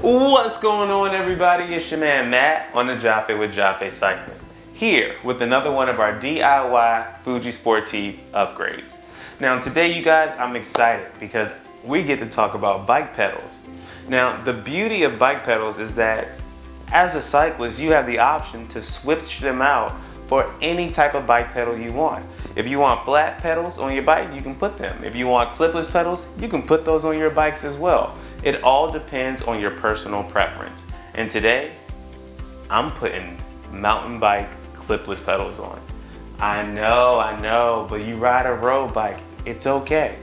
What's going on, everybody? It's your man Matt on the Jafe with Jafe Cycling, here with another one of our DIY Fuji Sportive upgrades. Now today, you guys, I'm excited because we get to talk about bike pedals. Now the beauty of bike pedals is that as a cyclist, you have the option to switch them out for any type of bike pedal you want. If you want flat pedals on your bike, you can put them. If you want clipless pedals, you can put those on your bikes as well. It all depends on your personal preference. And today, I'm putting mountain bike clipless pedals on. I know, but you ride a road bike, it's okay.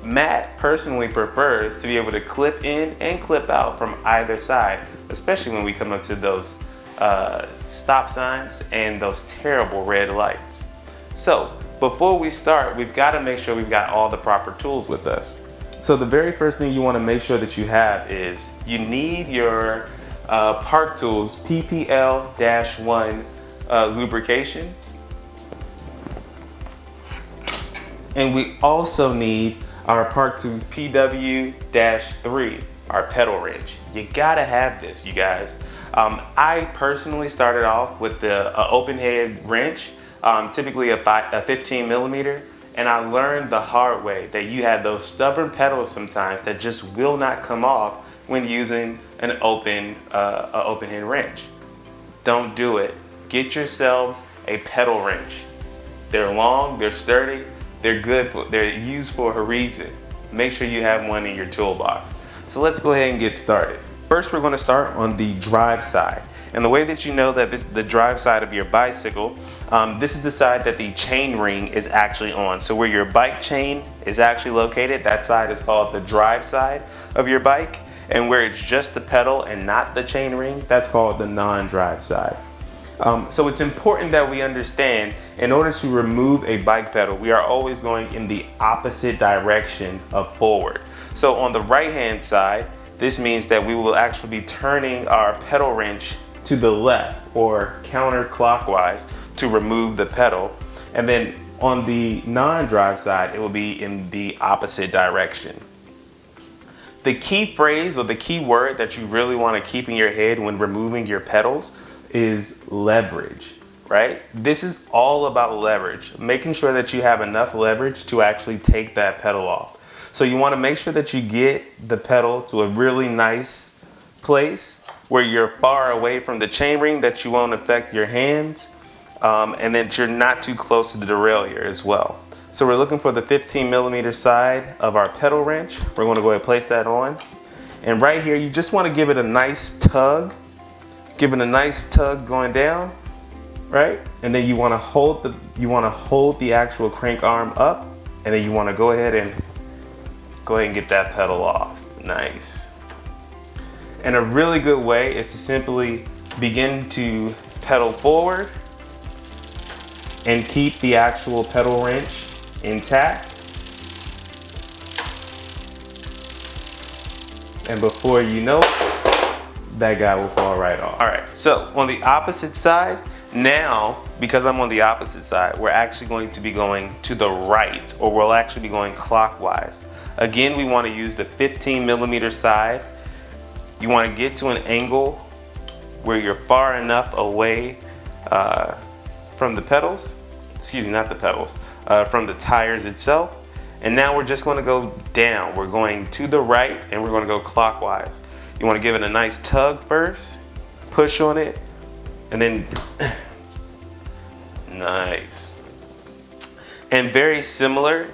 Matt personally prefers to be able to clip in and clip out from either side, especially when we come up to those stop signs and those terrible red lights. So, before we start, we've got to make sure we've got all the proper tools with us. So the very first thing you want to make sure that you have is you need your Park Tools PPL-1 lubrication. And we also need our Park Tools PW-3, our pedal wrench. You gotta have this, you guys. I personally started off with the open head wrench, typically a 15 millimeter. And I learned the hard way that you have those stubborn pedals sometimes that just will not come off when using an open head wrench. Don't do it. Get yourselves a pedal wrench. They're long, they're sturdy, they're good, they're used for a reason. Make sure you have one in your toolbox. So let's go ahead and get started. First, we're going to start on the drive side. And the way that you know that this is the drive side of your bicycle, this is the side that the chain ring is actually on. So where your bike chain is actually located, that side is called the drive side of your bike. And where it's just the pedal and not the chain ring, that's called the non-drive side. So it's important that we understand, in order to remove a bike pedal, we are always going in the opposite direction of forward. So on the right-hand side, this means that we will actually be turning our pedal wrench to the left or counterclockwise to remove the pedal. And then on the non-drive side, it will be in the opposite direction. The key phrase or the key word that you really want to keep in your head when removing your pedals is leverage, right? This is all about leverage, making sure that you have enough leverage to actually take that pedal off. So you want to make sure that you get the pedal to a really nice place where you're far away from the chain ring, that you won't affect your hands, and that you're not too close to the derailleur as well. So we're looking for the 15 millimeter side of our pedal wrench. We're going to go ahead and place that on. And right here, you just want to give it a nice tug. Give it a nice tug going down, right? And then you want to hold the actual crank arm up, and then you want to go ahead and get that pedal off. Nice. And a really good way is to simply begin to pedal forward and keep the actual pedal wrench intact. And before you know it, that guy will fall right off. All right, so on the opposite side, now, because I'm on the opposite side, we're actually going to be going to the right, or we'll actually be going clockwise. Again, we want to use the 15 millimeter side. You want to get to an angle where you're far enough away from the pedals, not the pedals, from the tires itself. And now we're just going to go down. We're going to the right and we're going to go clockwise. You want to give it a nice tug first, push on it, and then nice. And very similar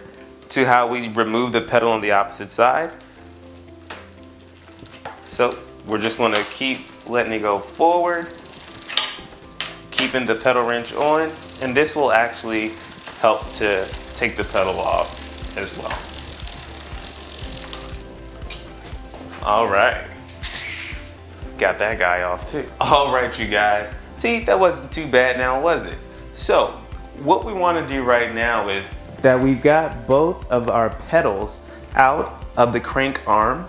to how we remove the pedal on the opposite side. So we're just going to keep letting it go forward, keeping the pedal wrench on, and this will actually help to take the pedal off as well. All right, got that guy off too. All right, you guys, see, that wasn't too bad now, was it? So what we want to do right now is that we've got both of our pedals out of the crank arm.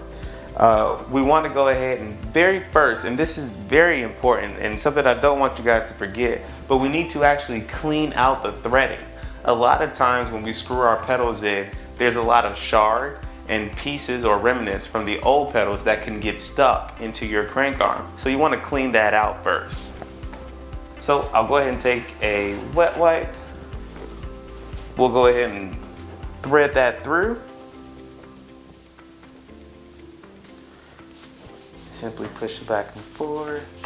We want to go ahead and very first, and this is very important and something I don't want you guys to forget, but we need to actually clean out the threading. A lot of times when we screw our pedals in, there's a lot of shard, and pieces or remnants from the old pedals that can get stuck into your crank arm. So you want to clean that out first. So I'll go ahead and take a wet wipe. We'll go ahead and thread that through. Simply push it back and forth.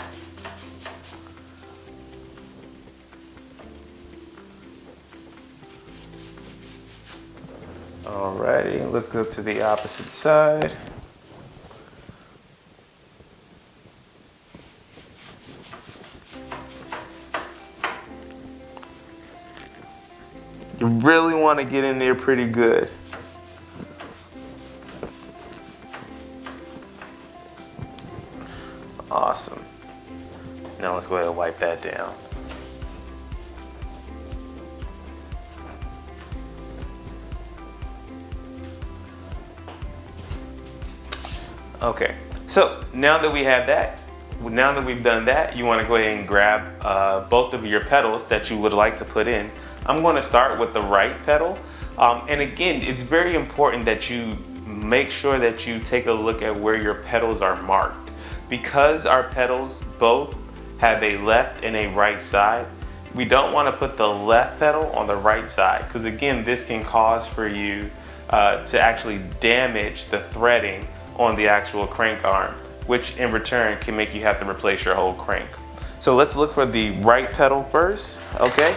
Alrighty, let's go to the opposite side. You really want to get in there pretty good. Awesome. Now let's go ahead and wipe that down. Okay, so now that we have that, now that we've done that, you want to go ahead and grab both of your pedals that you would like to put in. I'm going to start with the right pedal. And again, it's very important that you make sure that you take a look at where your pedals are marked. Because our pedals both have a left and a right side, we don't want to put the left pedal on the right side, because again, this can cause for you to actually damage the threading on the actual crank arm, which in return can make you have to replace your whole crank. So let's look for the right pedal first, okay?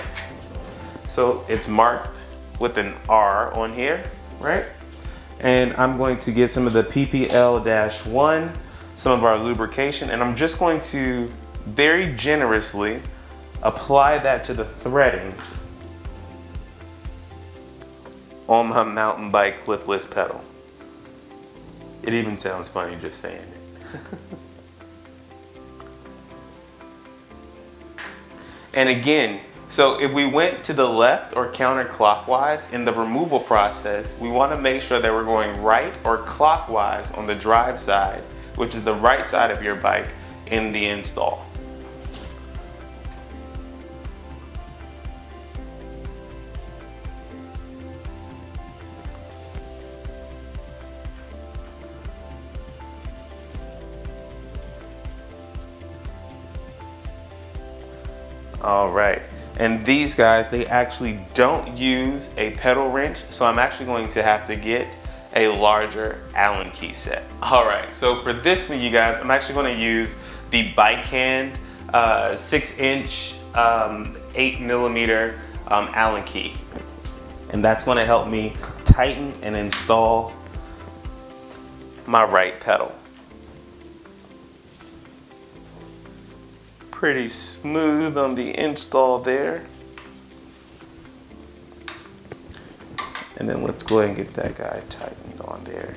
So it's marked with an R on here, right? And I'm going to get some of the PPL-1, some of our lubrication, and I'm just going to very generously apply that to the threading on my mountain bike clipless pedal. It even sounds funny just saying it. And again, so if we went to the left or counterclockwise in the removal process, we want to make sure that we're going right or clockwise on the drive side, which is the right side of your bike in the install. All right, and these guys, they actually don't use a pedal wrench, so I'm actually going to have to get a larger Allen key set. All right, so for this one, you guys, I'm actually going to use the Bike Hand 6-inch 8mm Allen key, and that's going to help me tighten and install my right pedal. Pretty smooth on the install there. And then let's go ahead and get that guy tightened on there.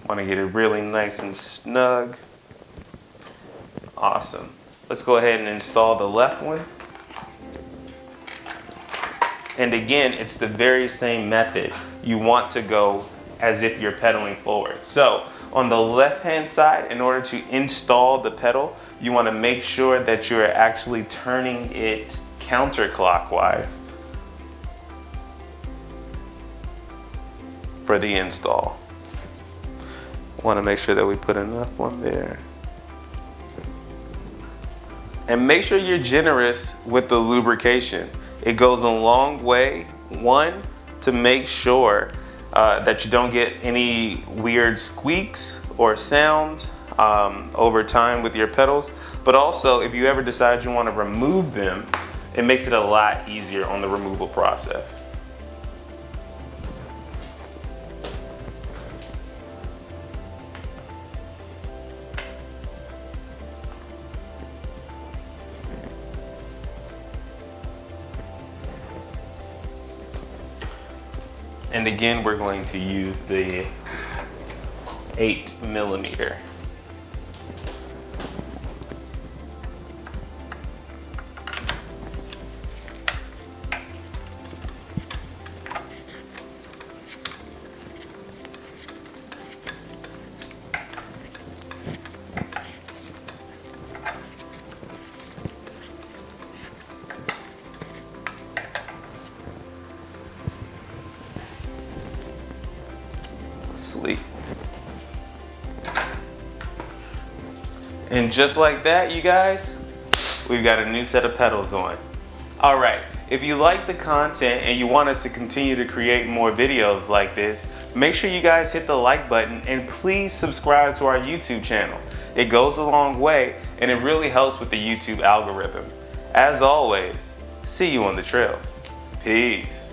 Want to get it really nice and snug. Awesome. Let's go ahead and install the left one. And again, it's the very same method. You want to go as if you're pedaling forward. So on the left-hand side, in order to install the pedal, you want to make sure that you're actually turning it counterclockwise for the install. Want to make sure that we put enough on there. And make sure you're generous with the lubrication. It goes a long way, one, to make sure that you don't get any weird squeaks or sounds over time with your pedals, but also if you ever decide you want to remove them, it makes it a lot easier on the removal process. And again, we're going to use the 8mm. sleep. And just like that, you guys, we've got a new set of pedals on. All right, if you like the content and you want us to continue to create more videos like this, make sure you guys hit the like button and please subscribe to our YouTube channel. It goes a long way and it really helps with the YouTube algorithm. As always, see you on the trails. Peace.